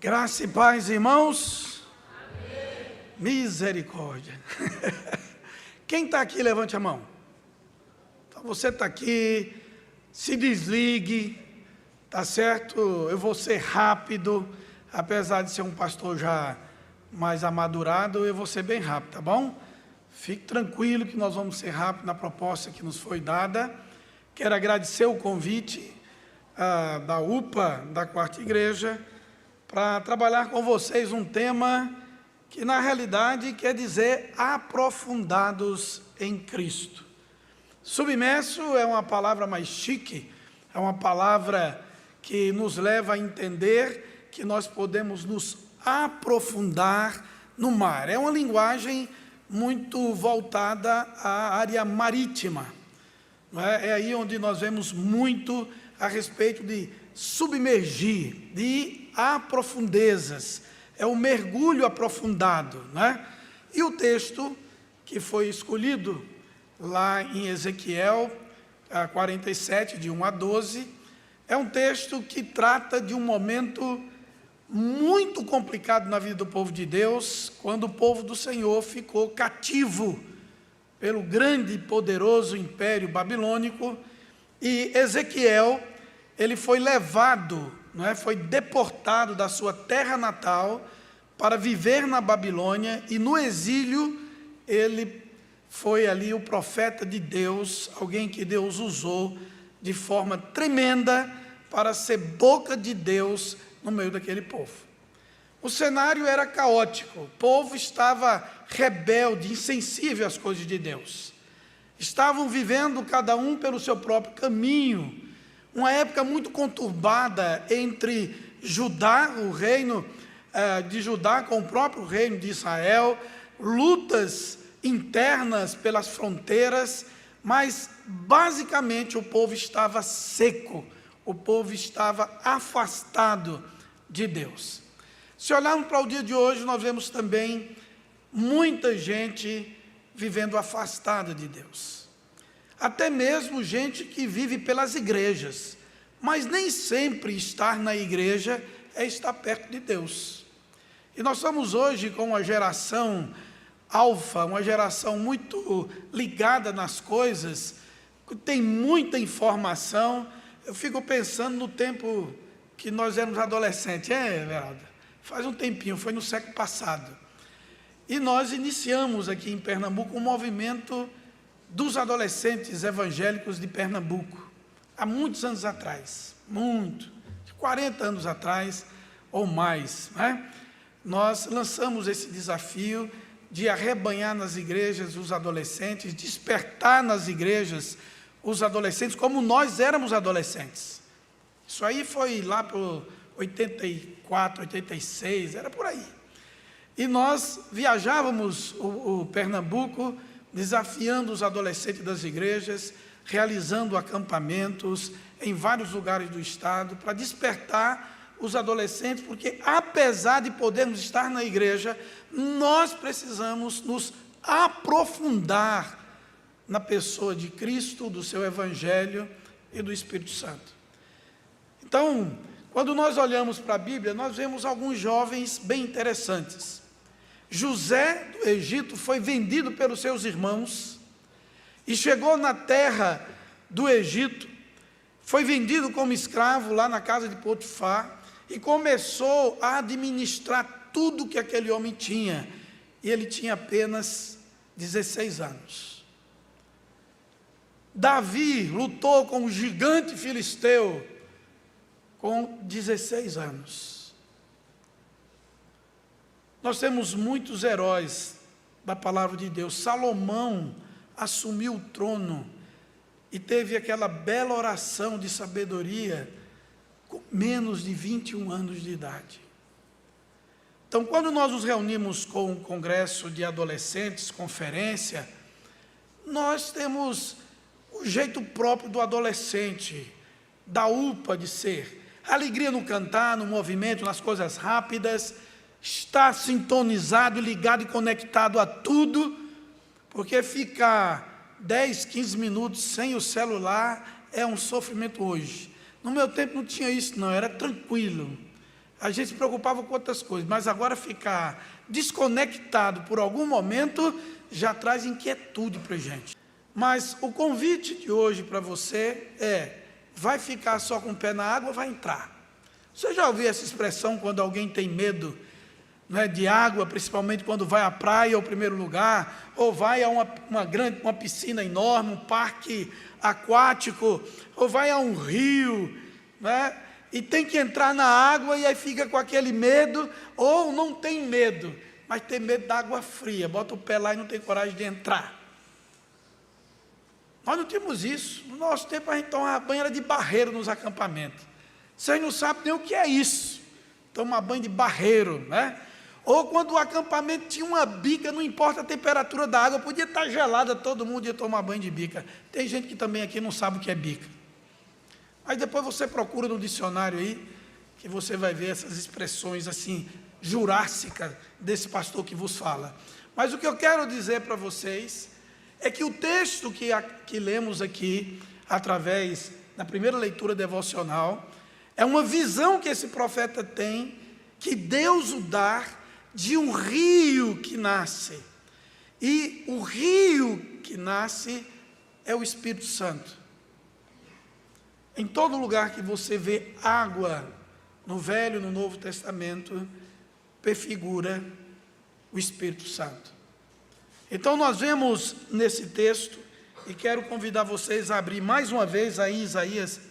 Graça e paz, irmãos. Amém. Misericórdia. Quem está aqui, levante a mão. Então, você está aqui, se desligue, tá certo? Eu vou ser rápido, apesar de ser um pastor já mais amadurado, eu vou ser bem rápido, tá bom? Fique tranquilo que nós vamos ser rápido na proposta que nos foi dada. Quero agradecer o convite da UPA, da Quarta Igreja, para trabalhar com vocês um tema que, na realidade, quer dizer aprofundados em Cristo. Submerso é uma palavra mais chique, é uma palavra que nos leva a entender que nós podemos nos aprofundar no mar. É uma linguagem muito voltada à área marítima. Não é? É aí onde nós vemos muito a respeito de submergir, de ir a profundezas, é o mergulho aprofundado, né? E o texto que foi escolhido lá em Ezequiel 47, de 1 a 12, é um texto que trata de um momento muito complicado na vida do povo de Deus, quando o povo do Senhor ficou cativo pelo grande e poderoso império babilônico, e Ezequiel, ele foi levado, não é? Foi deportado da sua terra natal para viver na Babilônia, e no exílio ele foi ali o profeta de Deus, alguém que Deus usou de forma tremenda para ser boca de Deus no meio daquele povo. O cenário era caótico, o povo estava rebelde, insensível às coisas de Deus. Estavam vivendo cada um pelo seu próprio caminho. Uma época muito conturbada entre Judá, o reino de Judá com o próprio reino de Israel, lutas internas pelas fronteiras, mas basicamente o povo estava seco, o povo estava afastado de Deus. Se olharmos para o dia de hoje, nós vemos também muita gente vivendo afastada de Deus. Até mesmo gente que vive pelas igrejas, mas nem sempre estar na igreja é estar perto de Deus. E nós estamos hoje com uma geração alfa, uma geração muito ligada nas coisas, que tem muita informação. Eu fico pensando no tempo que nós éramos adolescentes, Veralda? Faz um tempinho, foi no século passado. E nós iniciamos aqui em Pernambuco um movimento dos adolescentes evangélicos de Pernambuco, há muitos anos atrás, de 40 anos atrás ou mais, né? Nós lançamos esse desafio de arrebanhar nas igrejas os adolescentes, despertar nas igrejas os adolescentes, como nós éramos adolescentes. Isso aí foi lá por 84, 86, era por aí. E nós viajávamos o Pernambuco, desafiando os adolescentes das igrejas, realizando acampamentos em vários lugares do estado, para despertar os adolescentes, porque apesar de podermos estar na igreja, nós precisamos nos aprofundar na pessoa de Cristo, do seu Evangelho e do Espírito Santo. Então, quando nós olhamos para a Bíblia, nós vemos alguns jovens bem interessantes. José do Egito foi vendido pelos seus irmãos e chegou na terra do Egito, foi vendido como escravo lá na casa de Potifar e começou a administrar tudo que aquele homem tinha, e ele tinha apenas 16 anos. Davi lutou com o gigante filisteu com 16 anos. Nós temos muitos heróis da palavra de Deus. Salomão assumiu o trono e teve aquela bela oração de sabedoria com menos de 21 anos de idade. Então, quando nós nos reunimos com um congresso de adolescentes, conferência, nós temos o jeito próprio do adolescente, da UPA de ser. Alegria no cantar, no movimento, nas coisas rápidas, estar sintonizado, ligado e conectado a tudo, porque ficar 10, 15 minutos sem o celular é um sofrimento hoje. No meu tempo não tinha isso não, era tranquilo. a gente se preocupava com outras coisas, mas agora ficar desconectado por algum momento já traz inquietude para a gente. Mas o convite de hoje para você é: vai ficar só com o pé na água ou vai entrar? Você já ouviu essa expressão quando alguém tem medo, né, de água, principalmente quando vai à praia, ao primeiro lugar, ou vai a uma piscina enorme, um parque aquático, ou vai a um rio, né, e tem que entrar na água e aí fica com aquele medo, ou não tem medo, mas tem medo da água fria, bota o pé lá e não tem coragem de entrar. Nós não tínhamos isso. No nosso tempo a gente tomava banho era de barreiro nos acampamentos. Vocês não sabem nem o que é isso, tomar banho de barreiro, né? Ou quando o acampamento tinha uma bica, não importa a temperatura da água, podia estar gelada, todo mundo ia tomar banho de bica. Tem gente que também aqui não sabe o que é bica. Mas depois você procura no dicionário aí, que você vai ver essas expressões assim, jurássicas, desse pastor que vos fala. Mas o que eu quero dizer para vocês é que o texto que lemos aqui, através da primeira leitura devocional, é uma visão que esse profeta tem, que Deus o dá, de um rio que nasce. E o rio que nasce é o Espírito Santo. Em todo lugar que você vê água, no Velho e no Novo Testamento, prefigura o Espírito Santo. Então nós vemos nesse texto, e quero convidar vocês a abrir mais uma vez aí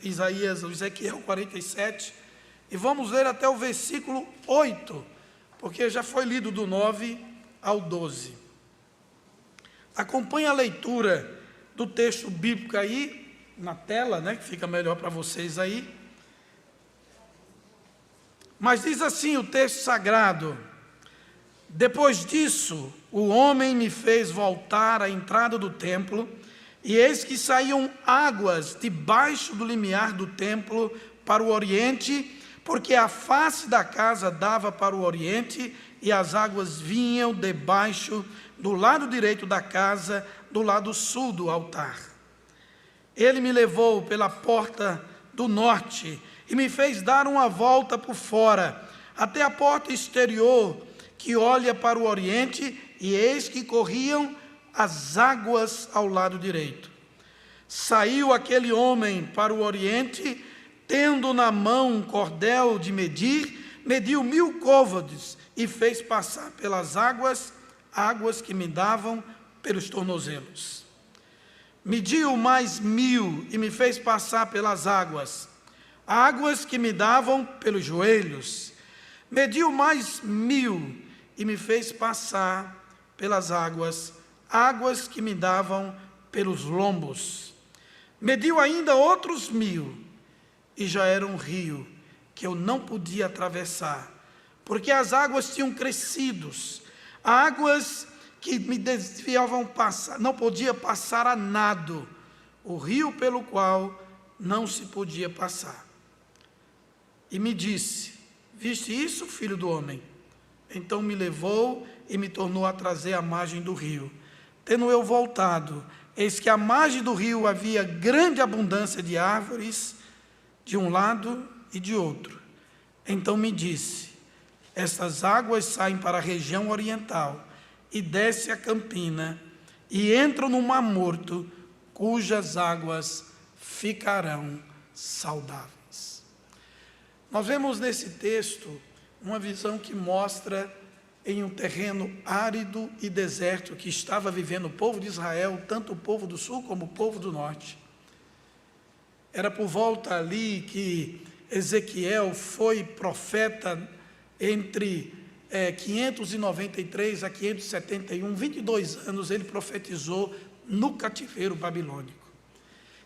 Ezequiel 47, e vamos ler até o versículo 8, porque já foi lido do 9 ao 12. Acompanhe a leitura do texto bíblico aí, na tela, né, que fica melhor para vocês aí. Mas diz assim o texto sagrado: depois disso, o homem me fez voltar à entrada do templo, e eis que saíam águas debaixo do limiar do templo para o oriente, porque a face da casa dava para o oriente, e as águas vinham debaixo do lado direito da casa, do lado sul do altar. Ele me levou pela porta do norte e me fez dar uma volta por fora, até a porta exterior, que olha para o oriente, e eis que corriam as águas ao lado direito. Saiu aquele homem para o oriente, tendo na mão um cordel de medir, mediu 1000 côvados, e fez passar pelas águas que me davam pelos tornozelos. Mediu mais 1000, e me fez passar pelas águas que me davam pelos joelhos. Mediu mais 1000, e me fez passar pelas águas que me davam pelos lombos. Mediu ainda outros 1000, e já era um rio que eu não podia atravessar, porque as águas tinham crescido, águas que me desviavam passar, não podia passar a nado, o rio pelo qual não se podia passar. E me disse: viste isso, filho do homem? Então me levou e me tornou a trazer à margem do rio. Tendo eu voltado, eis que à margem do rio havia grande abundância de árvores, de um lado e de outro. Então me disse: estas águas saem para a região oriental, e desce a campina, e entram no Mar Morto, cujas águas ficarão saudáveis. Nós vemos nesse texto uma visão que mostra em um terreno árido e deserto que estava vivendo o povo de Israel, tanto o povo do sul como o povo do norte. Era por volta ali que Ezequiel foi profeta entre 593 a 571, 22 anos ele profetizou no cativeiro babilônico.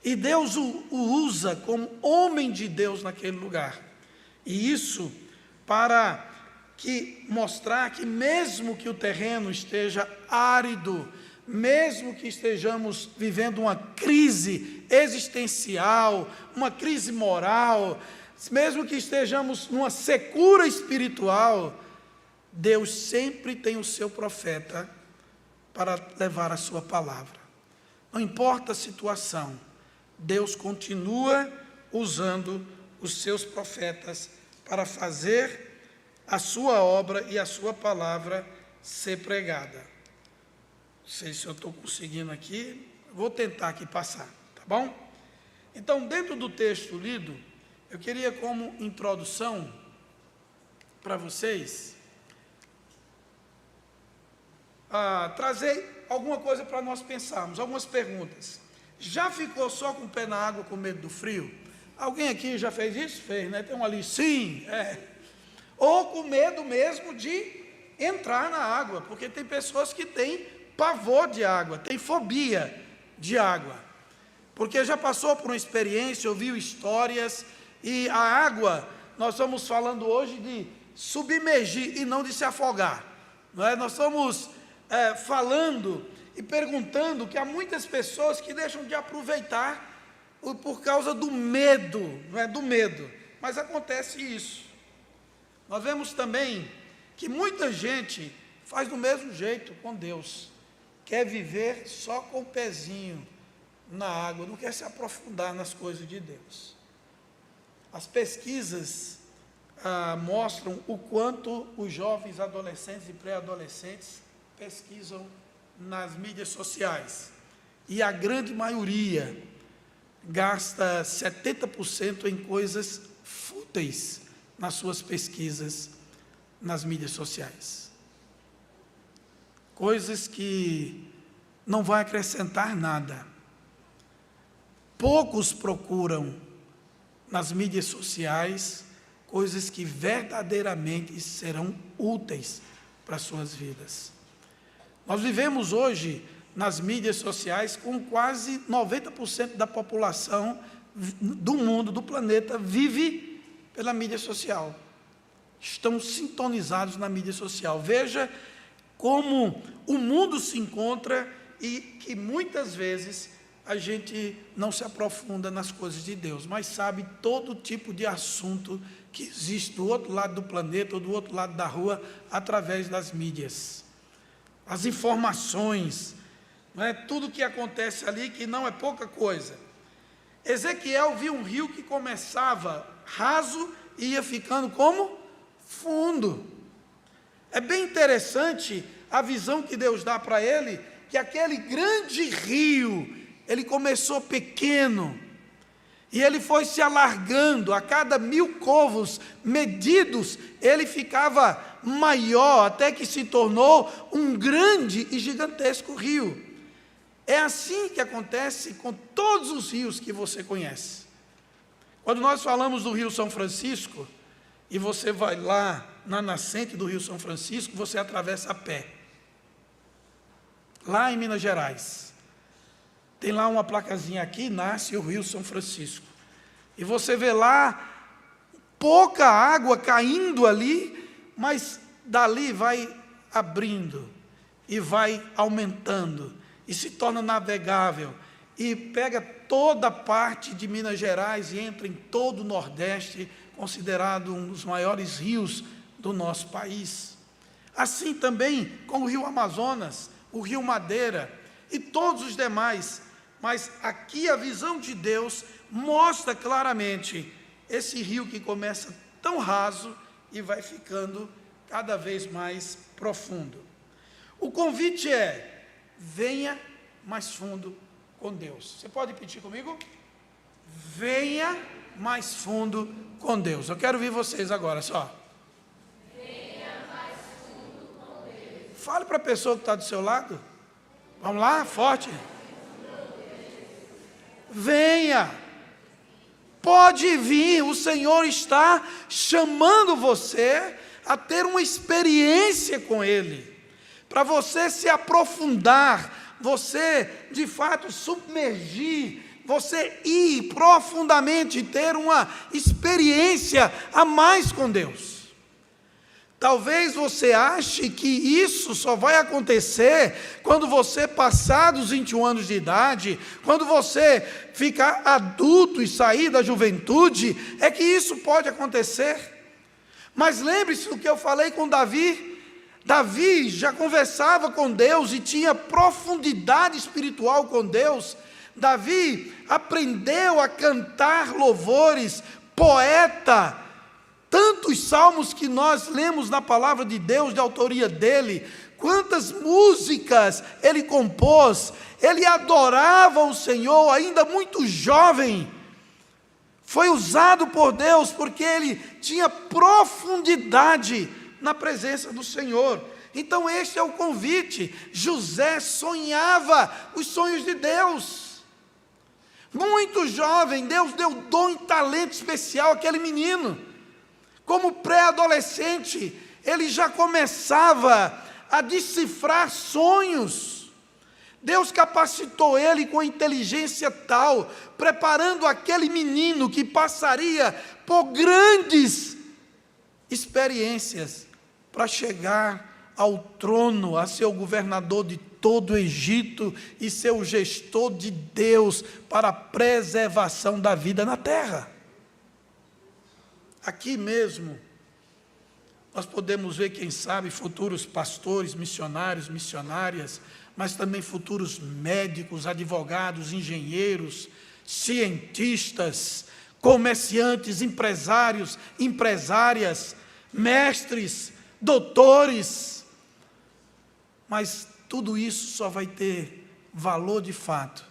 E Deus o usa como homem de Deus naquele lugar. E isso para mostrar que mesmo que o terreno esteja árido, mesmo que estejamos vivendo uma crise existencial, uma crise moral, mesmo que estejamos numa secura espiritual, Deus sempre tem o seu profeta para levar a sua palavra. Não importa a situação, Deus continua usando os seus profetas para fazer a sua obra e a sua palavra ser pregada. Não sei se eu estou conseguindo aqui, vou tentar aqui passar, tá bom? Então, dentro do texto lido, eu queria como introdução para vocês, trazer alguma coisa para nós pensarmos, algumas perguntas. Já ficou só com o pé na água com medo do frio? Alguém aqui já fez isso? Fez, né? Tem um ali, sim, Ou com medo mesmo de entrar na água, porque tem pessoas que têm pavor de água, têm fobia de água, porque já passou por uma experiência, ouviu histórias, e a água, nós estamos falando hoje de submergir e não de se afogar, não é? Nós estamos falando e perguntando que há muitas pessoas que deixam de aproveitar por causa do medo, não é? Do medo, mas acontece isso. Nós vemos também que muita gente faz do mesmo jeito com Deus, quer viver só com o pezinho na água, não quer se aprofundar nas coisas de Deus. As pesquisas mostram o quanto os jovens, adolescentes e pré-adolescentes pesquisam nas mídias sociais, e a grande maioria gasta 70% em coisas fúteis nas suas pesquisas nas mídias sociais. Coisas que não vão acrescentar nada. Poucos procuram nas mídias sociais coisas que verdadeiramente serão úteis para as suas vidas. Nós vivemos hoje nas mídias sociais com quase 90% da população do mundo, do planeta, vive pela mídia social. Estão sintonizados na mídia social. Veja como o mundo se encontra e que muitas vezes a gente não se aprofunda nas coisas de Deus, mas sabe todo tipo de assunto que existe do outro lado do planeta ou do outro lado da rua através das mídias. As informações, não é? Tudo que acontece ali, que não é pouca coisa. Ezequiel viu um rio que começava raso e ia ficando como fundo. É bem interessante a visão que Deus dá para ele, que aquele grande rio, ele começou pequeno, e ele foi se alargando, a cada 1000 covos medidos, ele ficava maior, até que se tornou um grande e gigantesco rio. É assim que acontece com todos os rios que você conhece. Quando nós falamos do Rio São Francisco, e você vai lá na nascente do Rio São Francisco, você atravessa a pé. Lá em Minas Gerais. Tem lá uma placazinha aqui, nasce o Rio São Francisco. E você vê lá pouca água caindo ali, mas dali vai abrindo e vai aumentando e se torna navegável e pega toda a parte de Minas Gerais e entra em todo o Nordeste, considerado um dos maiores rios do nosso país. Assim também com o Rio Amazonas, o Rio Madeira e todos os demais. Mas aqui a visão de Deus mostra claramente esse rio que começa tão raso e vai ficando cada vez mais profundo. O convite é: venha mais fundo com Deus. Você pode repetir comigo? Venha mais fundo com Deus. Eu quero ouvir vocês agora só. Venha mais fundo com Deus. Fale para a pessoa que está do seu lado. Vamos lá, forte. Venha, pode vir, o Senhor está chamando você a ter uma experiência com Ele, para você se aprofundar, você de fato submergir, você ir profundamente, ter uma experiência a mais com Deus. Talvez você ache que isso só vai acontecer quando você passar dos 21 anos de idade, quando você ficar adulto e sair da juventude, é que isso pode acontecer. Mas lembre-se do que eu falei com Davi. Davi já conversava com Deus e tinha profundidade espiritual com Deus. Davi aprendeu a cantar louvores, poeta, tantos salmos que nós lemos na palavra de Deus, de autoria dele, quantas músicas ele compôs. Ele adorava o Senhor ainda muito jovem. Foi usado por Deus porque ele tinha profundidade na presença do Senhor. Então este é o convite. José sonhava os sonhos de Deus. Muito jovem, Deus deu dom e talento especial àquele menino. Como pré-adolescente, ele já começava a decifrar sonhos. Deus capacitou ele com inteligência tal, preparando aquele menino que passaria por grandes experiências para chegar ao trono, a ser o governador de todo o Egito e ser o gestor de Deus para a preservação da vida na terra. Aqui mesmo, nós podemos ver, quem sabe, futuros pastores, missionários, missionárias, mas também futuros médicos, advogados, engenheiros, cientistas, comerciantes, empresários, empresárias, mestres, doutores. Mas tudo isso só vai ter valor de fato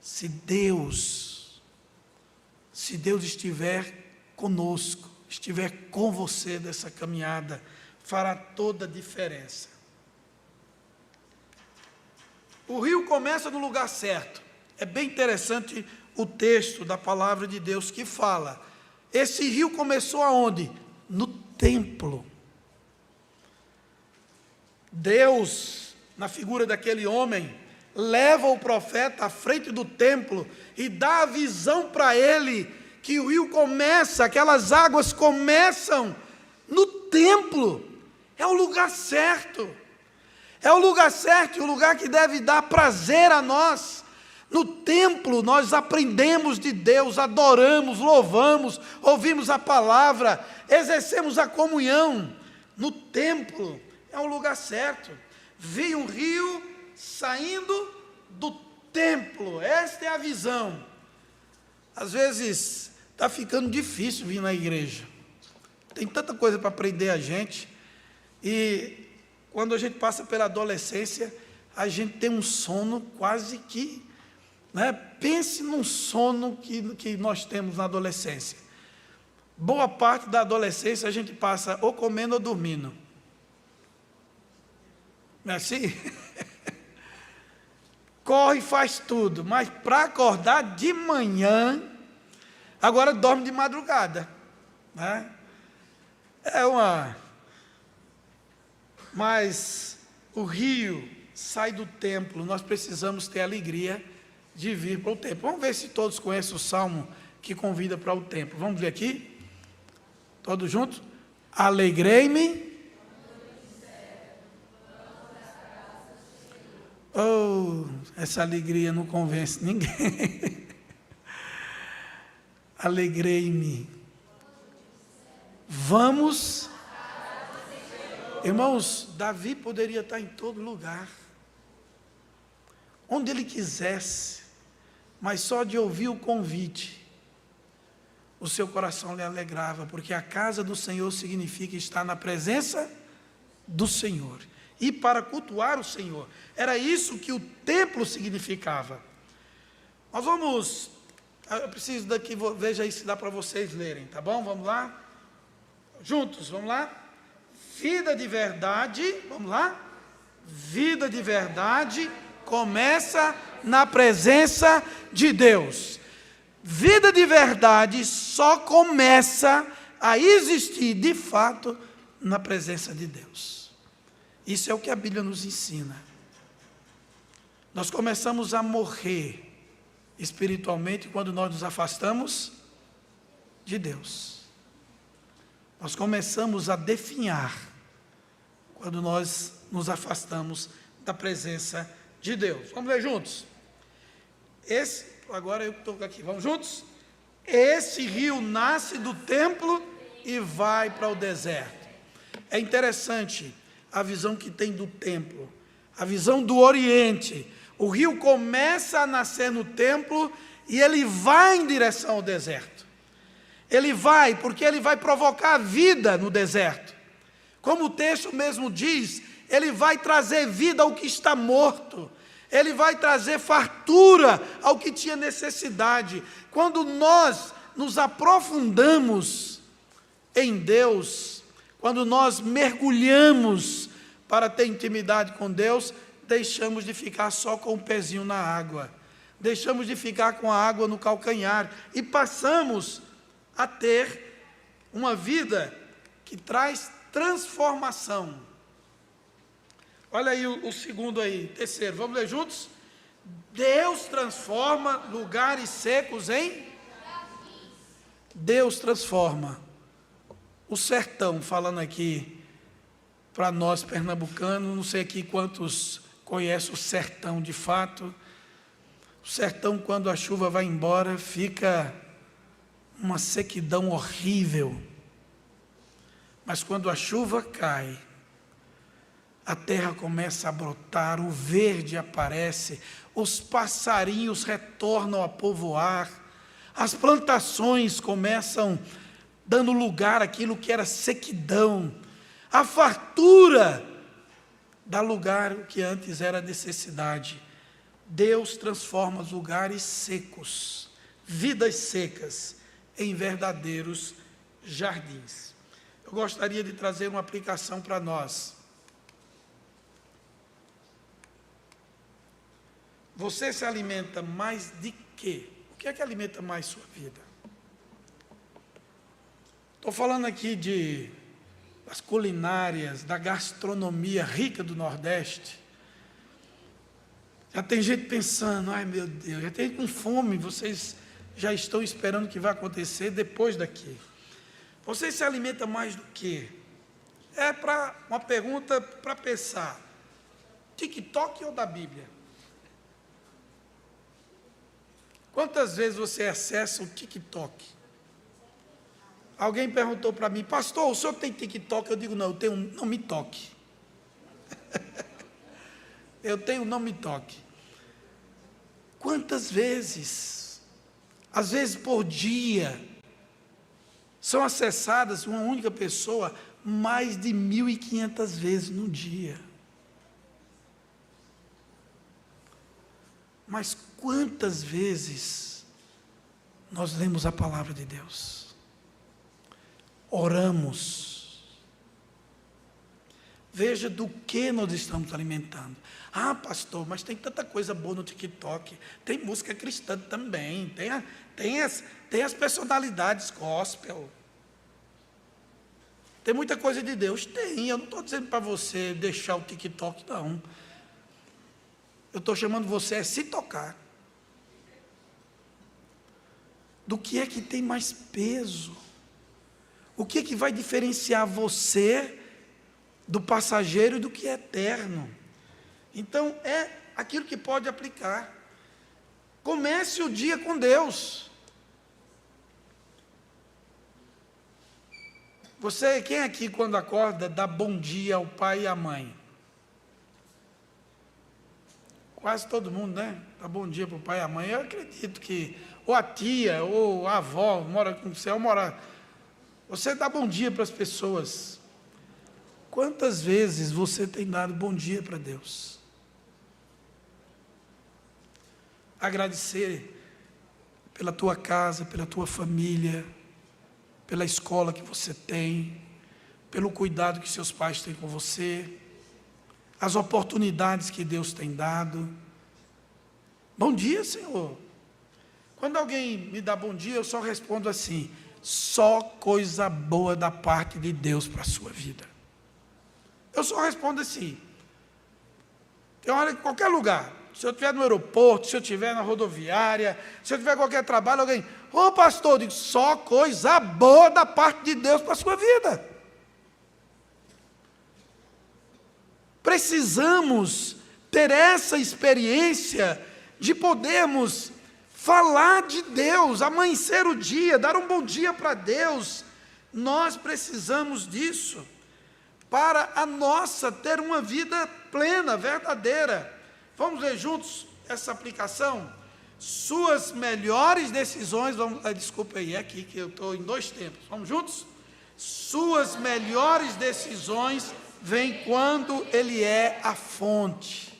se Deus estiver conosco, estiver com você nessa caminhada, fará toda a diferença. O rio começa no lugar certo. É bem interessante o texto da palavra de Deus que fala. Esse rio começou aonde? No templo. Deus, na figura daquele homem, leva o profeta à frente do templo e dá a visão para ele que o rio começa, aquelas águas começam no templo. É o lugar certo. É o lugar certo e o lugar que deve dar prazer a nós. No templo nós aprendemos de Deus, adoramos, louvamos, ouvimos a palavra, exercemos a comunhão. No templo é um lugar certo. Vi um rio saindo do templo. Esta é a visão. Às vezes está ficando difícil vir na igreja. Tem tanta coisa para prender a gente. E quando a gente passa pela adolescência, a gente tem um sono quase que... Pense num sono que nós temos na adolescência. Boa parte da adolescência a gente passa ou comendo ou dormindo. Não é assim? Corre e faz tudo, mas para acordar de manhã, agora dorme de madrugada. Né? Mas o rio sai do templo, nós precisamos ter alegria de vir para o templo. Vamos ver se todos conhecem o salmo que convida para o templo. Vamos ver aqui? Todos juntos? Alegrei-me. Oh, essa alegria não convence ninguém. Alegrei-me. Vamos. Irmãos, Davi poderia estar em todo lugar, onde ele quisesse, mas só de ouvir o convite, o seu coração lhe alegrava, porque a casa do Senhor significa estar na presença do Senhor, e para cultuar o Senhor. Era isso que o templo significava. Nós vamos, eu preciso daqui, veja aí se dá para vocês lerem, tá bom? Vamos lá? Juntos, vamos lá? Vida de verdade, vamos lá? Vida de verdade começa na presença de Deus. Vida de verdade só começa a existir de fato na presença de Deus. Isso é o que a Bíblia nos ensina. Nós começamos a morrer espiritualmente quando nós nos afastamos de Deus. Nós começamos a definhar quando nós nos afastamos da presença de Deus. Vamos ler juntos? Agora eu estou aqui, vamos juntos? Esse rio nasce do templo e vai para o deserto. É interessante a visão que tem do templo, a visão do Oriente. O rio começa a nascer no templo e ele vai em direção ao deserto. Ele vai porque ele vai provocar vida no deserto. Como o texto mesmo diz, ele vai trazer vida ao que está morto. Ele vai trazer fartura ao que tinha necessidade. Quando nós nos aprofundamos em Deus, quando nós mergulhamos para ter intimidade com Deus, deixamos de ficar só com o pezinho na água. Deixamos de ficar com a água no calcanhar e passamos a ter uma vida que traz transformação. Olha aí o segundo aí, terceiro, vamos ler juntos? Deus transforma lugares secos em... Deus transforma o sertão, falando aqui para nós pernambucanos, não sei aqui quantos conhecem o sertão de fato. O sertão, quando a chuva vai embora, fica uma sequidão horrível. Mas quando a chuva cai, a terra começa a brotar, o verde aparece, os passarinhos retornam a povoar, as plantações começam dando lugar àquilo que era sequidão, a fartura dá lugar ao que antes era necessidade. Deus transforma os lugares secos, vidas secas, em verdadeiros jardins. Eu gostaria de trazer uma aplicação para nós. Você se alimenta mais de quê? O que é que alimenta mais sua vida? Estou falando aqui das culinárias, da gastronomia rica do Nordeste. Já tem gente pensando, ai meu Deus, já tem com fome, vocês já estão esperando o que vai acontecer depois daqui. Você se alimenta mais do quê? É uma pergunta para pensar. TikTok ou da Bíblia? Quantas vezes você acessa o TikTok? Alguém perguntou para mim, pastor, o senhor tem TikTok? Eu digo, não, eu tenho Não Me Toque. Eu tenho Não Me Toque. Quantas vezes, às vezes por dia, são acessadas uma única pessoa mais de 1.500 vezes no dia? Mas quantas vezes nós lemos a palavra de Deus? Oramos. Veja do que nós estamos alimentando. Ah, pastor, mas tem tanta coisa boa no TikTok. Tem música cristã também. Tem as personalidades gospel. Tem muita coisa de Deus? Tem. Eu não estou dizendo para você deixar o TikTok, não. Eu estou chamando você a se tocar. Do que é que tem mais peso? O que é que vai diferenciar você do passageiro e do que é eterno? Então, é aquilo que pode aplicar. Comece o dia com Deus. Quem aqui quando acorda dá bom dia ao pai e à mãe? Quase todo mundo, né? Dá bom dia para o pai e à mãe. Eu acredito que ou a tia ou a avó mora com você, ou mora... Você dá bom dia para as pessoas. Quantas vezes você tem dado bom dia para Deus? Agradecer pela tua casa, pela tua família, pela escola que você tem, pelo cuidado que seus pais têm com você, as oportunidades que Deus tem dado. Bom dia, Senhor. Quando alguém me dá bom dia, eu só respondo assim: só coisa boa da parte de Deus para a sua vida. Eu só respondo assim. Tem hora em qualquer lugar, se eu estiver no aeroporto, se eu estiver na rodoviária, se eu tiver qualquer trabalho, alguém, ô pastor, eu digo, só coisa boa da parte de Deus para a sua vida. Precisamos ter essa experiência de podermos falar de Deus, amanhecer o dia, dar um bom dia para Deus. Nós precisamos disso para a nossa ter uma vida plena, verdadeira. Vamos ver juntos essa aplicação? Suas melhores decisões, desculpa aí, é aqui que eu estou em 2 tempos, vamos juntos? Suas melhores decisões vêm quando Ele é a fonte.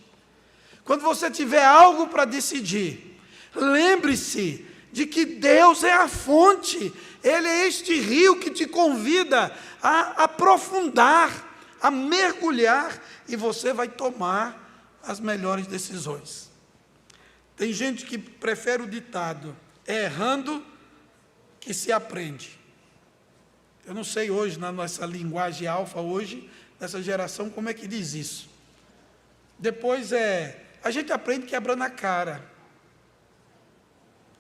Quando você tiver algo para decidir, lembre-se de que Deus é a fonte, Ele é este rio que te convida a aprofundar, a mergulhar, e você vai tomar as melhores decisões. Tem gente que prefere o ditado, é errando que se aprende. Eu não sei hoje, na nossa linguagem alfa hoje, nessa geração, como é que diz isso. Depois a gente aprende quebrando a cara.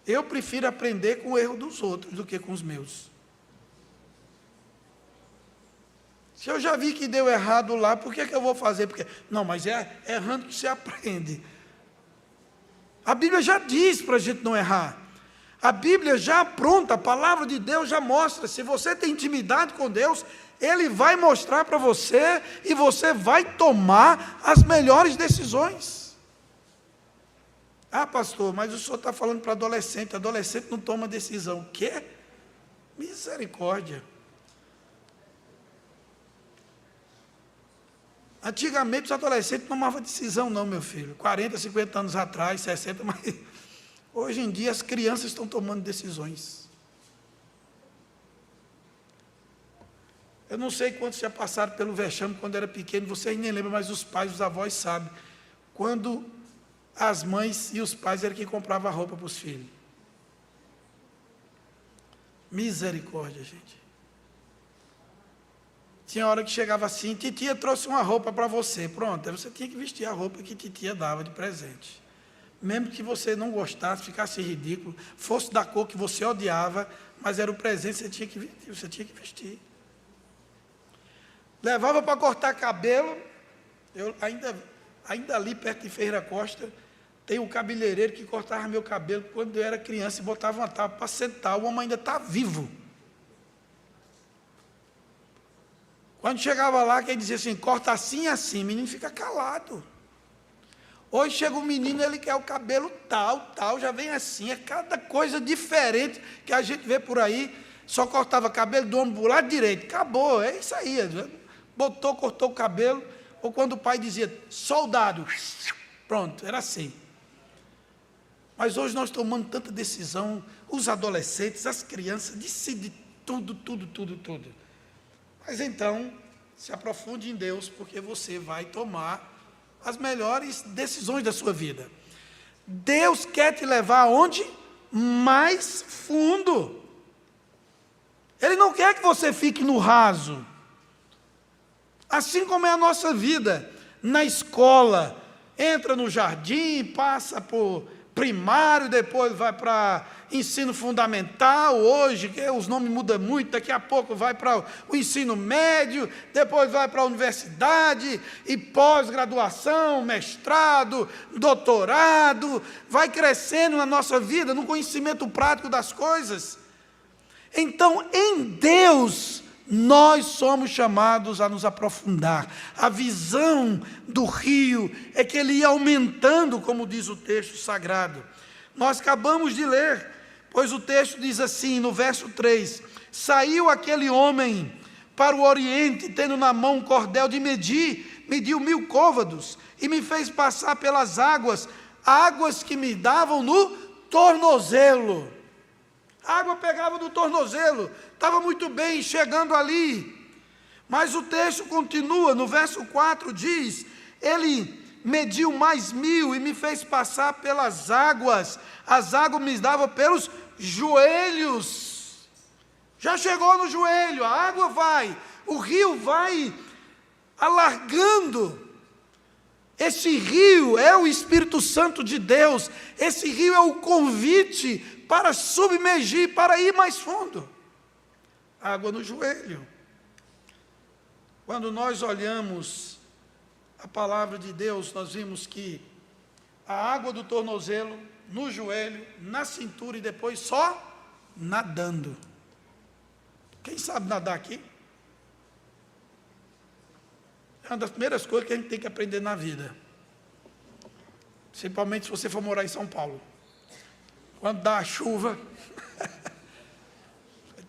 Eu prefiro aprender com o erro dos outros do que com os meus. Se eu já vi que deu errado lá, por que eu vou fazer? Porque, não, mas é errando que se aprende. A Bíblia já diz para a gente não errar. A Bíblia já apronta, a palavra de Deus já mostra. Se você tem intimidade com Deus, Ele vai mostrar para você e você vai tomar as melhores decisões. Ah, pastor, mas o senhor está falando para adolescente. Adolescente não toma decisão. O quê? Misericórdia. Antigamente os adolescentes não tomavam decisão não, meu filho. 40, 50 anos atrás, 60, mas hoje em dia as crianças estão tomando decisões. Eu não sei quantos já passaram pelo vexame quando era pequeno, vocês nem lembram, mas os pais, os avós sabem. Quando as mães e os pais eram que compravam roupa para os filhos. Misericórdia, gente. Tinha hora que chegava assim, titia trouxe uma roupa para você, pronto, aí você tinha que vestir a roupa que titia dava de presente. Mesmo que você não gostasse, ficasse ridículo, fosse da cor que você odiava, mas era o presente, você tinha que vestir. Levava para cortar cabelo, eu ainda ali perto de Ferreira Costa, tem um cabeleireiro que cortava meu cabelo quando eu era criança e botava uma tábua para sentar, o homem ainda está vivo. Quando chegava lá, quem dizia assim, corta assim e assim, o menino fica calado. Hoje chega um menino, ele quer o cabelo tal, já vem assim, é cada coisa diferente que a gente vê por aí, só cortava cabelo do ombro para o lado direito, acabou, é isso aí, cortou o cabelo, ou quando o pai dizia, soldado, pronto, era assim. Mas hoje nós tomamos tanta decisão, os adolescentes, as crianças, decidem tudo. Mas então, se aprofunde em Deus, porque você vai tomar as melhores decisões da sua vida. Deus quer te levar aonde? Mais fundo. Ele não quer que você fique no raso. Assim como é a nossa vida, na escola, entra no jardim, passa por primário, depois vai para ensino fundamental, hoje, que os nomes mudam muito, daqui a pouco vai para o ensino médio, depois vai para a universidade, e pós-graduação, mestrado, doutorado, vai crescendo na nossa vida, no conhecimento prático das coisas. Então, em Deus, nós somos chamados a nos aprofundar. A visão do rio é que ele ia aumentando, como diz o texto sagrado. Nós acabamos de ler, pois o texto diz assim, no verso 3, saiu aquele homem para o oriente, tendo na mão um cordel de medir, mediu 1000 côvados, e me fez passar pelas águas que me davam no tornozelo. A água pegava do tornozelo, estava muito bem chegando ali. Mas o texto continua, no verso 4 diz, ele mediu mais 1000 e me fez passar pelas águas, as águas me davam pelos joelhos. Já chegou no joelho, a água vai, o rio vai alargando. Esse rio é o Espírito Santo de Deus, esse rio é o convite para submergir, para ir mais fundo. Água no joelho. Quando nós olhamos a palavra de Deus, nós vimos que a água do tornozelo, no joelho, na cintura e depois só nadando. Quem sabe nadar aqui? É uma das primeiras coisas que a gente tem que aprender na vida. Principalmente se você for morar em São Paulo. Quando dá a chuva,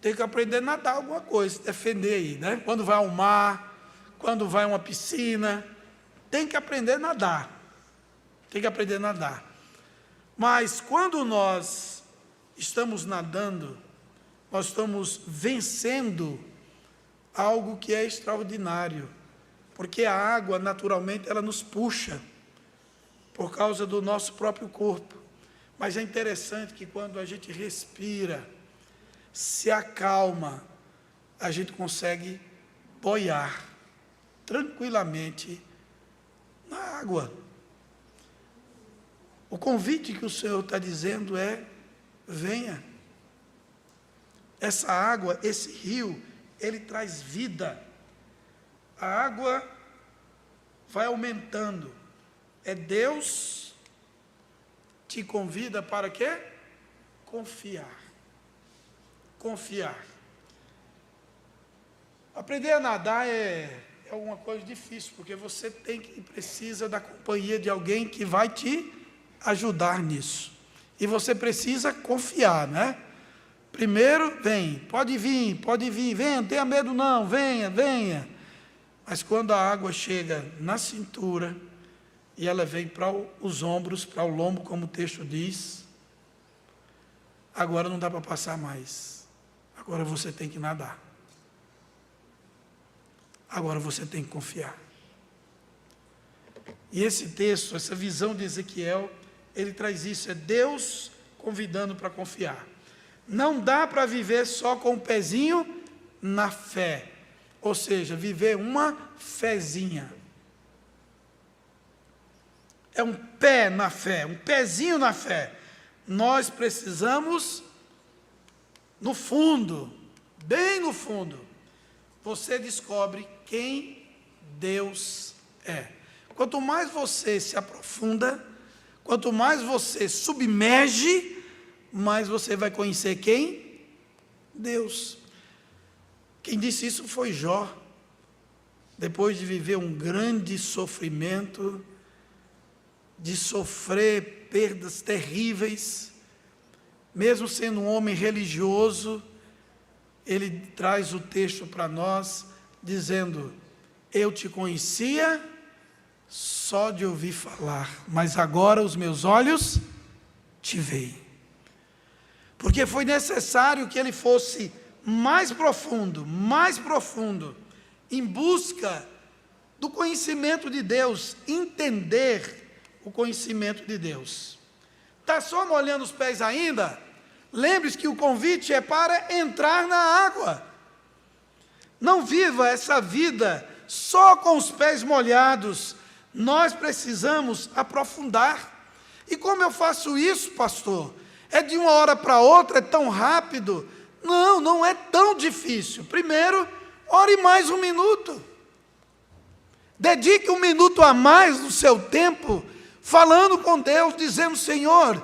tem que aprender a nadar alguma coisa, se defender aí, né? Quando vai ao mar, quando vai a uma piscina, tem que aprender a nadar. Tem que aprender a nadar. Mas quando nós estamos nadando, nós estamos vencendo algo que é extraordinário, porque a água, naturalmente, ela nos puxa, por causa do nosso próprio corpo. Mas é interessante que quando a gente respira, se acalma, a gente consegue boiar tranquilamente na água. O convite que o Senhor está dizendo é: venha. Essa água, esse rio, ele traz vida. A água vai aumentando. É Deus te convida para quê? Confiar. Confiar. Aprender a nadar é uma coisa difícil, porque você precisa da companhia de alguém que vai te ajudar nisso. E você precisa confiar, né? Primeiro, vem, pode vir, venha, não tenha medo não, venha, venha. Mas quando a água chega na cintura, e ela vem para os ombros, para o lombo, como o texto diz, agora não dá para passar mais. Agora você tem que nadar. Agora você tem que confiar. E esse texto, essa visão de Ezequiel, ele traz isso, é Deus convidando para confiar. Não dá para viver só com o pezinho na fé, ou seja, viver uma fezinha. É um pé na fé, um pezinho na fé. Nós precisamos, no fundo, bem no fundo, você descobre quem Deus é. Quanto mais você se aprofunda, quanto mais você submerge, mais você vai conhecer quem? Deus. Quem disse isso foi Jó. Depois de viver um grande sofrimento, de sofrer perdas terríveis, mesmo sendo um homem religioso, ele traz o texto para nós, dizendo: eu te conhecia só de ouvir falar, mas agora os meus olhos te veem. Porque foi necessário que ele fosse mais profundo, em busca do conhecimento de Deus, entender o conhecimento de Deus. Está só molhando os pés ainda? Lembre-se que o convite é para entrar na água. Não viva essa vida só com os pés molhados. Nós precisamos aprofundar. E como eu faço isso, pastor? É de uma hora para outra, é tão rápido? Não, não é tão difícil. Primeiro, ore mais um minuto. Dedique um minuto a mais do seu tempo, falando com Deus, dizendo: Senhor,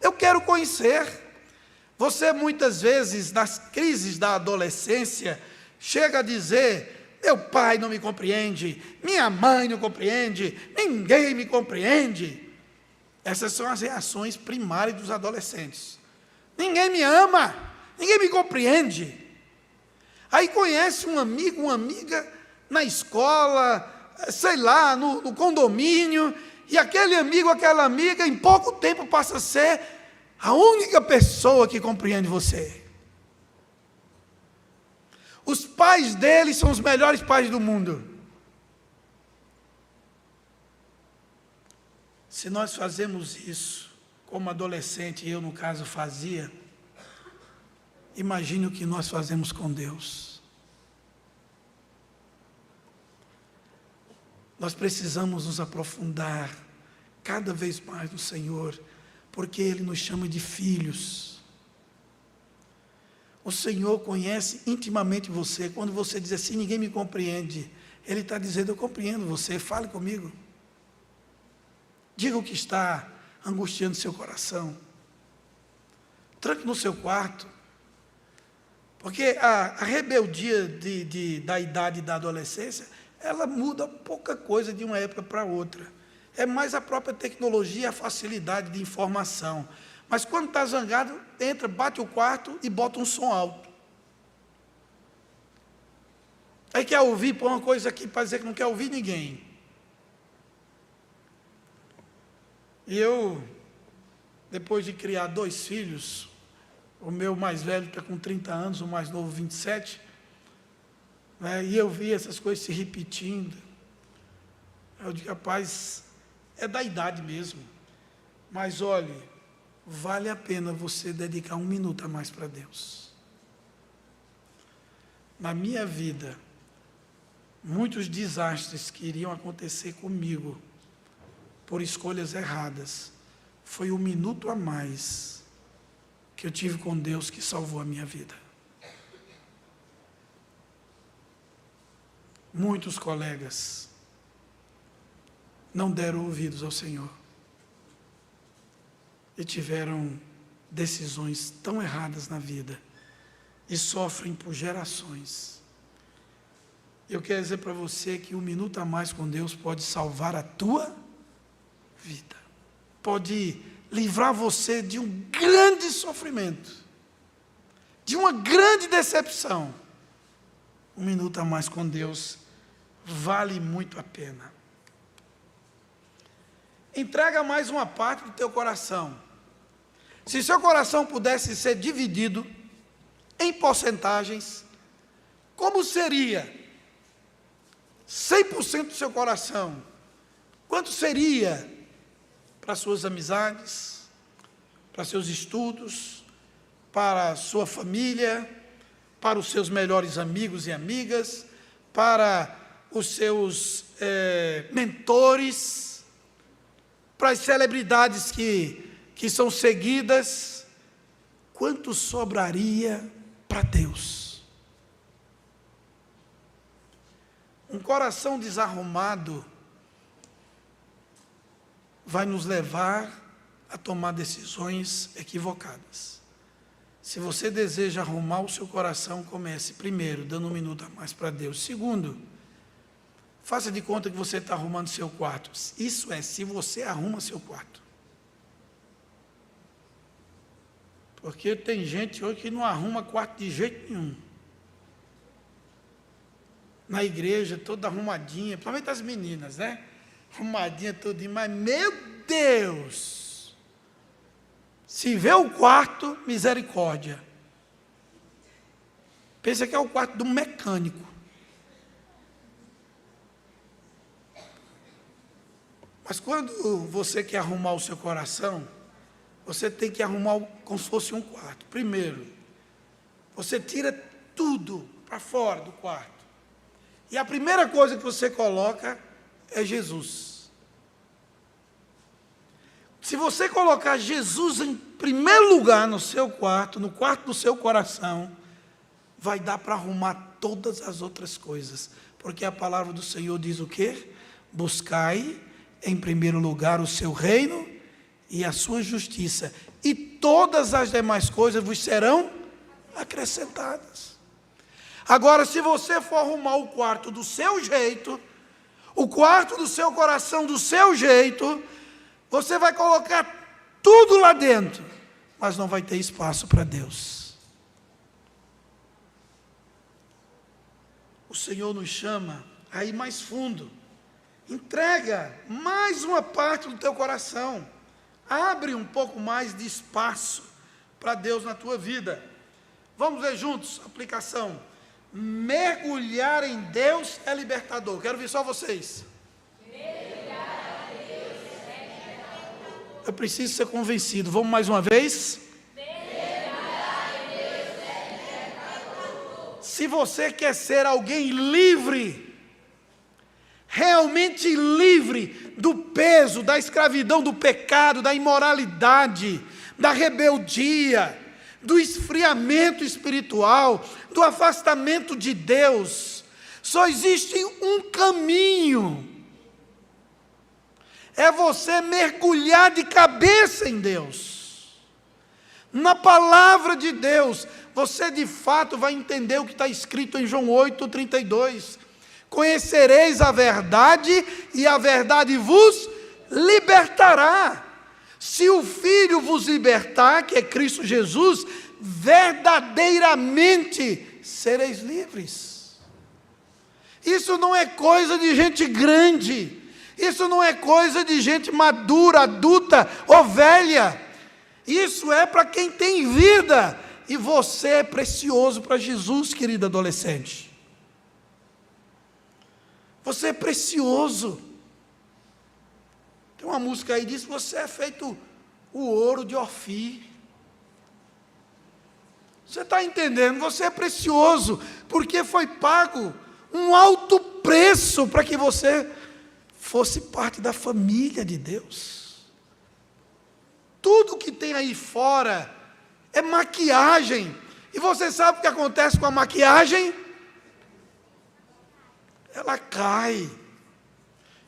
eu quero conhecer. Você muitas vezes, nas crises da adolescência, chega a dizer: meu pai não me compreende, minha mãe não compreende, ninguém me compreende. Essas são as reações primárias dos adolescentes. Ninguém me ama, ninguém me compreende. Aí conhece um amigo, uma amiga na escola, sei lá, no condomínio, e aquele amigo, aquela amiga, em pouco tempo passa a ser a única pessoa que compreende você. Os pais dele são os melhores pais do mundo. Se nós fazemos isso, como adolescente, e eu no caso fazia, imagine o que nós fazemos com Deus. Nós precisamos nos aprofundar cada vez mais no Senhor, porque Ele nos chama de filhos. O Senhor conhece intimamente você. Quando você diz assim: ninguém me compreende, Ele está dizendo: eu compreendo você, fale comigo. Diga o que está angustiando seu coração. Tranque no seu quarto. Porque a rebeldia da idade da adolescência, ela muda pouca coisa de uma época para outra. É mais a própria tecnologia, a facilidade de informação. Mas quando está zangado, entra, bate o quarto e bota um som alto. Aí quer ouvir, põe uma coisa aqui para dizer que não quer ouvir ninguém. E eu, depois de criar 2 filhos, o meu mais velho está com 30 anos, o mais novo 27, né, e eu vi essas coisas se repetindo. Eu digo, rapaz, é da idade mesmo. Mas olhe, vale a pena você dedicar 1 minuto a mais para Deus. Na minha vida, muitos desastres que iriam acontecer comigo, por escolhas erradas, foi 1 minuto a mais que eu tive com Deus que salvou a minha vida. Muitos colegas não deram ouvidos ao Senhor e tiveram decisões tão erradas na vida e sofrem por gerações. Eu quero dizer para você que 1 minuto a mais com Deus pode salvar a tua vida, pode livrar você de um grande sofrimento, de uma grande decepção. 1 minuto a mais com Deus vale muito a pena. Entrega mais uma parte do teu coração. Se seu coração pudesse ser dividido em porcentagens, como seria 100% do seu coração? Quanto seria para suas amizades, para seus estudos, para a sua família, para os seus melhores amigos e amigas, para os seus mentores, para as celebridades que são seguidas? Quanto sobraria para Deus? Um coração desarrumado vai nos levar a tomar decisões equivocadas. Se você deseja arrumar o seu coração, comece primeiro, dando 1 minuto a mais para Deus. Segundo, faça de conta que você está arrumando seu quarto. Isso é, se você arruma seu quarto. Porque tem gente hoje que não arruma quarto de jeito nenhum. Na igreja, toda arrumadinha, principalmente as meninas, né? Arrumadinha tudinho, mas meu Deus! Se vê o quarto, misericórdia. Pensa que é o quarto do mecânico. Mas quando você quer arrumar o seu coração, você tem que arrumar como se fosse um quarto. Primeiro, você tira tudo para fora do quarto. E a primeira coisa que você coloca é Jesus. Se você colocar Jesus em primeiro lugar no seu quarto, no quarto do seu coração, vai dar para arrumar todas as outras coisas. Porque a palavra do Senhor diz o quê? Buscai em primeiro lugar o seu reino e a sua justiça, e todas as demais coisas vos serão acrescentadas. Agora, se você for arrumar o quarto do seu jeito, o quarto do seu coração do seu jeito, você vai colocar tudo lá dentro, mas não vai ter espaço para Deus. O Senhor nos chama a ir mais fundo. Entrega mais uma parte do teu coração. Abre um pouco mais de espaço para Deus na tua vida. Vamos ver juntos, aplicação. Mergulhar em Deus é libertador. Quero ver só vocês. Mergulhar em Deus é libertador. Eu preciso ser convencido. Vamos mais uma vez? Mergulhar em Deus é libertador. Se você quer ser alguém livre, realmente livre do peso, da escravidão, do pecado, da imoralidade, da rebeldia, do esfriamento espiritual, do afastamento de Deus, só existe um caminho: é você mergulhar de cabeça em Deus, na palavra de Deus. Você de fato vai entender o que está escrito em João 8:32. Conhecereis a verdade, e a verdade vos libertará. Se o Filho vos libertar, que é Cristo Jesus, verdadeiramente sereis livres. Isso não é coisa de gente grande, isso não é coisa de gente madura, adulta ou velha, isso é para quem tem vida, e você é precioso para Jesus, querido adolescente. Você é precioso. Tem uma música aí que diz: você é feito o ouro de Ofir. Você está entendendo? Você é precioso, porque foi pago um alto preço para que você fosse parte da família de Deus. Tudo que tem aí fora é maquiagem. E você sabe o que acontece com a maquiagem? Ela cai.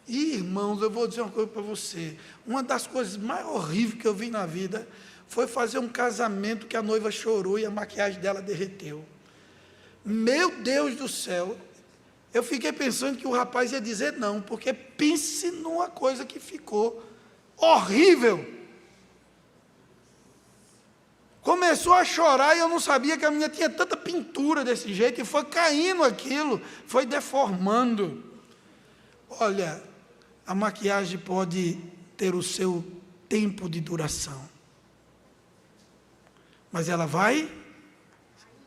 E, irmãos, eu vou dizer uma coisa para você. Uma das coisas mais horríveis que eu vi na vida foi fazer um casamento que a noiva chorou e a maquiagem dela derreteu. Meu Deus do céu, eu fiquei pensando que o rapaz ia dizer não, porque pense numa coisa que ficou horrível. Começou a chorar e eu não sabia que a menina tinha tanta pintura desse jeito, e foi caindo aquilo, foi deformando. Olha, a maquiagem pode ter o seu tempo de duração, mas ela vai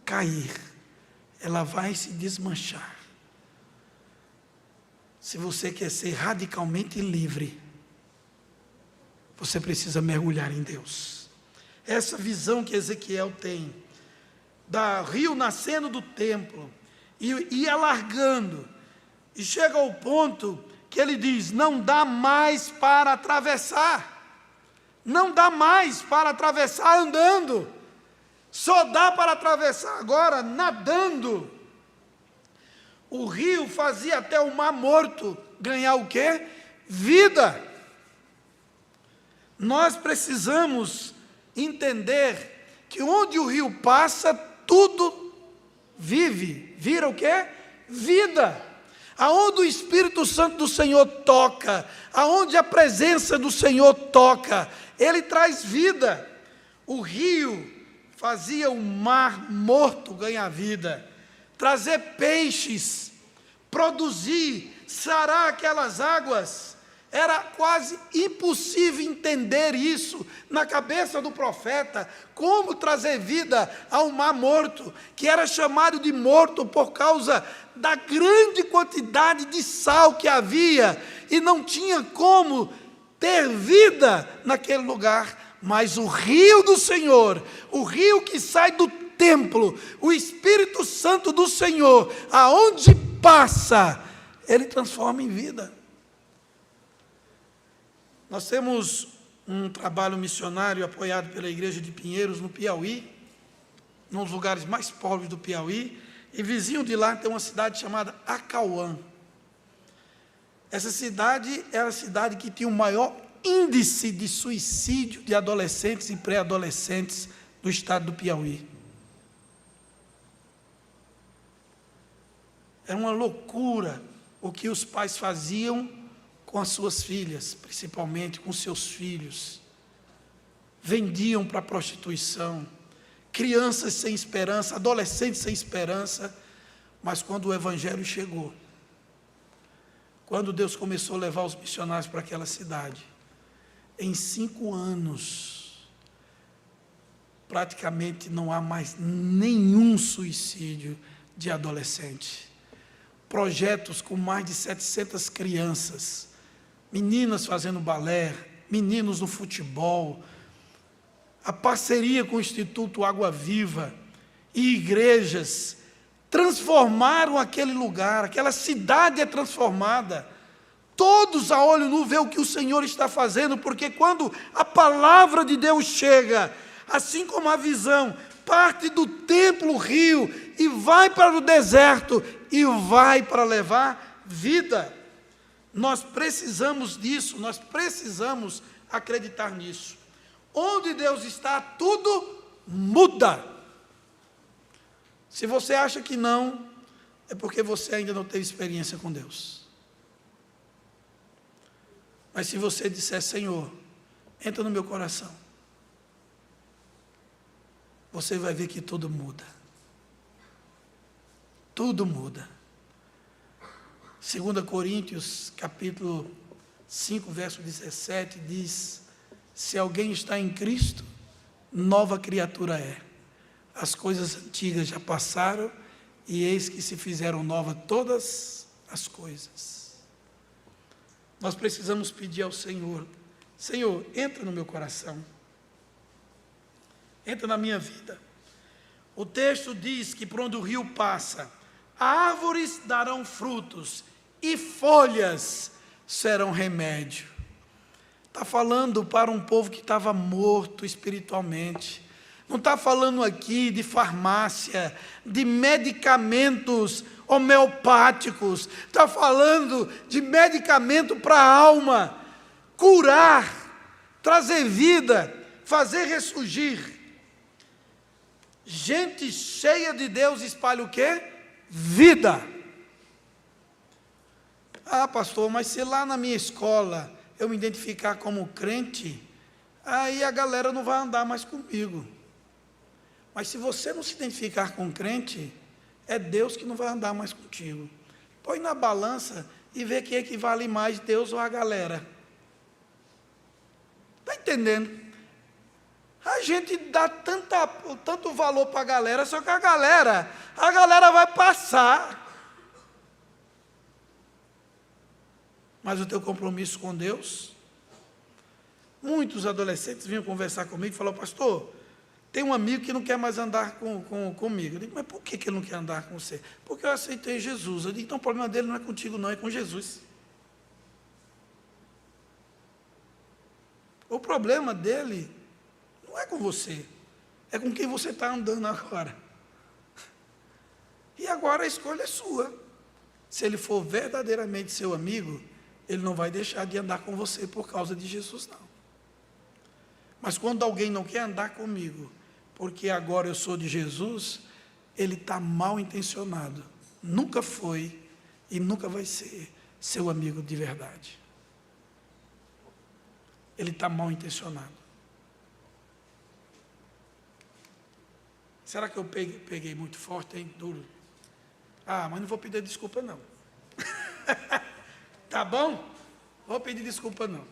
cair, ela vai se desmanchar. Se você quer ser radicalmente livre, você precisa mergulhar em Deus. Essa visão que Ezequiel tem, da rio nascendo do templo, e alargando, e chega ao ponto que ele diz: não dá mais para atravessar, não dá mais para atravessar andando, só dá para atravessar agora nadando. O rio fazia até o mar morto ganhar o quê? Vida. Nós precisamos entender que onde o rio passa, tudo vive, vira o quê? Vida. Aonde o Espírito Santo do Senhor toca, aonde a presença do Senhor toca, ele traz vida. O rio fazia o mar morto ganhar vida, trazer peixes, produzir, sarar aquelas águas. Era quase impossível entender isso na cabeça do profeta, como trazer vida ao mar morto, que era chamado de morto por causa da grande quantidade de sal que havia, e não tinha como ter vida naquele lugar. Mas o rio do Senhor, o rio que sai do templo, o Espírito Santo do Senhor, aonde passa, ele transforma em vida. Nós temos um trabalho missionário apoiado pela igreja de Pinheiros, no Piauí, nos lugares mais pobres do Piauí, e vizinho de lá tem uma cidade chamada Acauã. Essa cidade era a cidade que tinha o maior índice de suicídio de adolescentes e pré-adolescentes do estado do Piauí. Era uma loucura o que os pais faziam com as suas filhas, principalmente com seus filhos. Vendiam para a prostituição, crianças sem esperança, adolescentes sem esperança. Mas quando o Evangelho chegou, quando Deus começou a levar os missionários para aquela cidade, em 5 anos, praticamente não há mais nenhum suicídio de adolescente. Projetos com mais de 700 crianças, meninas fazendo balé, meninos no futebol, a parceria com o Instituto Água Viva e igrejas transformaram aquele lugar, aquela cidade é transformada. Todos a olho nu vê o que o Senhor está fazendo, porque quando a palavra de Deus chega, assim como a visão, parte do templo, rio, e vai para o deserto, e vai para levar vida. Nós precisamos disso, nós precisamos acreditar nisso. Onde Deus está, tudo muda. Se você acha que não, é porque você ainda não teve experiência com Deus. Mas se você disser: Senhor, entra no meu coração. Você vai ver que tudo muda. Tudo muda. 2 Coríntios, capítulo 5, verso 17, diz: se alguém está em Cristo, nova criatura é. As coisas antigas já passaram, e eis que se fizeram novas todas as coisas. Nós precisamos pedir ao Senhor: Senhor, entra no meu coração, entra na minha vida. O texto diz que por onde o rio passa, árvores darão frutos e folhas serão remédio. Está falando para um povo que estava morto espiritualmente. Não está falando aqui de farmácia, de medicamentos homeopáticos. Está falando de medicamento para a alma, curar, trazer vida, fazer ressurgir. Gente cheia de Deus espalha o quê? Vida. Ah, pastor, mas se lá na minha escola eu me identificar como crente, aí a galera não vai andar mais comigo. Mas se você não se identificar com crente, é Deus que não vai andar mais contigo. Põe na balança e vê quem é que vale mais, Deus ou a galera. Está entendendo? A gente dá tanto valor para a galera, só que a galera vai passar. Mas o teu compromisso com Deus? Muitos adolescentes vinham conversar comigo e falaram: pastor, tem um amigo que não quer mais andar comigo. Eu digo: mas por que ele não quer andar com você? Porque eu aceitei Jesus. Eu digo: então o problema dele não é contigo não, é com Jesus. O problema dele não é com você, é com quem você está andando agora. E agora a escolha é sua. Se ele for verdadeiramente seu amigo, ele não vai deixar de andar com você por causa de Jesus, não. Mas quando alguém não quer andar comigo, porque agora eu sou de Jesus, ele está mal intencionado. Nunca foi e nunca vai ser seu amigo de verdade. Ele está mal intencionado. Será que eu peguei muito forte, hein? Duro. Ah, mas não vou pedir desculpa, não. Tá bom? Vou pedir desculpa, não.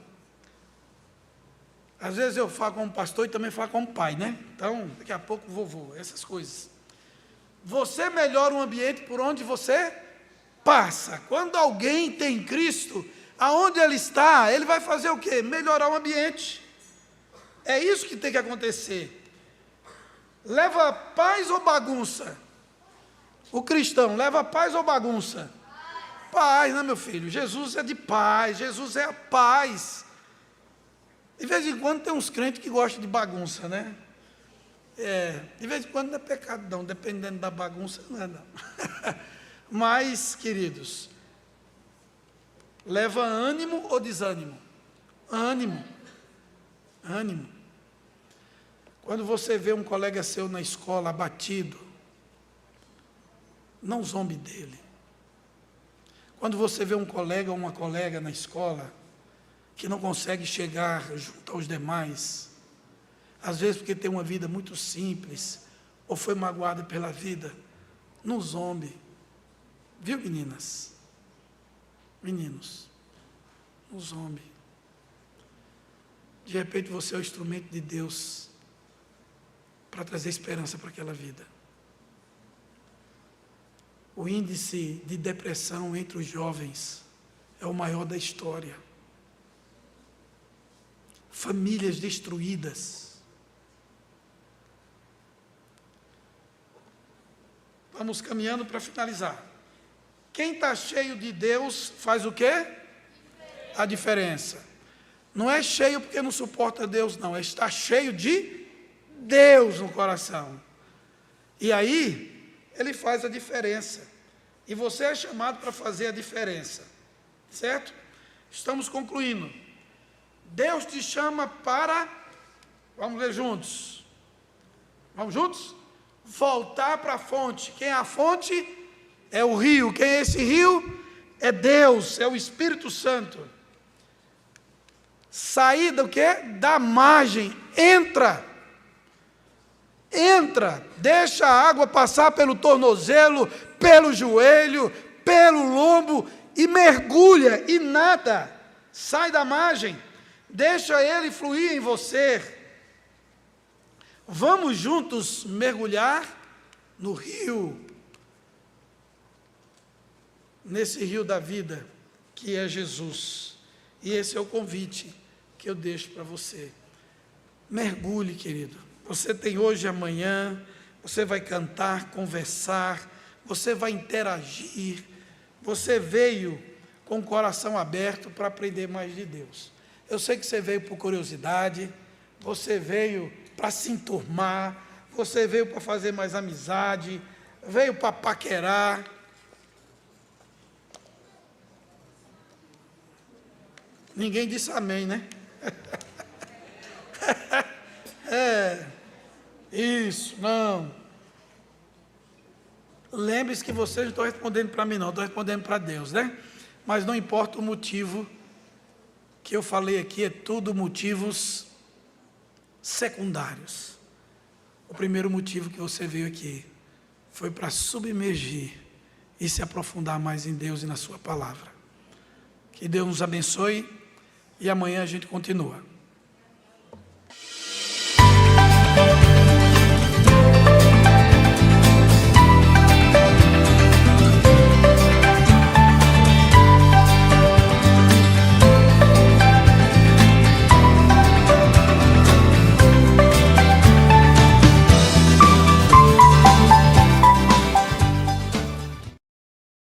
Às vezes eu falo como pastor e também falo como pai, né? Então, daqui a pouco vovô, essas coisas. Você melhora o ambiente por onde você passa. Quando alguém tem Cristo, aonde ele está, ele vai fazer o quê? Melhorar o ambiente. É isso que tem que acontecer. Leva paz ou bagunça? O cristão leva paz ou bagunça? Paz, né, meu filho? Jesus é de paz, Jesus é a paz. De vez em quando tem uns crentes que gostam de bagunça, né? De vez em quando não é pecado, não, dependendo da bagunça, não é, não. Mas, queridos, leva ânimo ou desânimo? Ânimo. Ânimo. Quando você vê um colega seu na escola abatido, não zombe dele. Quando você vê um colega ou uma colega na escola que não consegue chegar junto aos demais, às vezes porque tem uma vida muito simples, ou foi magoado pela vida, não zombe. Viu, meninas? Meninos, não zombe. De repente você é o instrumento de Deus para trazer esperança para aquela vida. O índice de depressão entre os jovens é o maior da história. Famílias destruídas. Vamos caminhando para finalizar. Quem está cheio de Deus faz o quê? A diferença. Não é cheio porque não suporta Deus, não. É estar cheio de Deus no coração. E aí, ele faz a diferença. E você é chamado para fazer a diferença. Certo? Estamos concluindo. Deus te chama para, vamos ler juntos. Vamos juntos? Voltar para a fonte. Quem é a fonte? É o rio. Quem é esse rio? É Deus, é o Espírito Santo. Sair do quê? Da margem. Entra, deixa a água passar pelo tornozelo, pelo joelho, pelo lombo e mergulha e nada. Sai da margem, deixa ele fluir em você. Vamos juntos mergulhar no rio, nesse rio da vida, que é Jesus. E esse é o convite que eu deixo para você. Mergulhe, querido. Você tem hoje e amanhã, você vai cantar, conversar, você vai interagir. Você veio com o coração aberto para aprender mais de Deus. Eu sei que você veio por curiosidade, você veio para se enturmar, você veio para fazer mais amizade, veio para paquerar. Ninguém disse amém, né? Isso, não. Lembre-se que vocês não estão respondendo para mim, não, estão respondendo para Deus, né? Mas não importa o motivo que eu falei aqui, é tudo motivos secundários. O primeiro motivo que você veio aqui foi para submergir e se aprofundar mais em Deus e na sua palavra. Que Deus nos abençoe e amanhã a gente continua.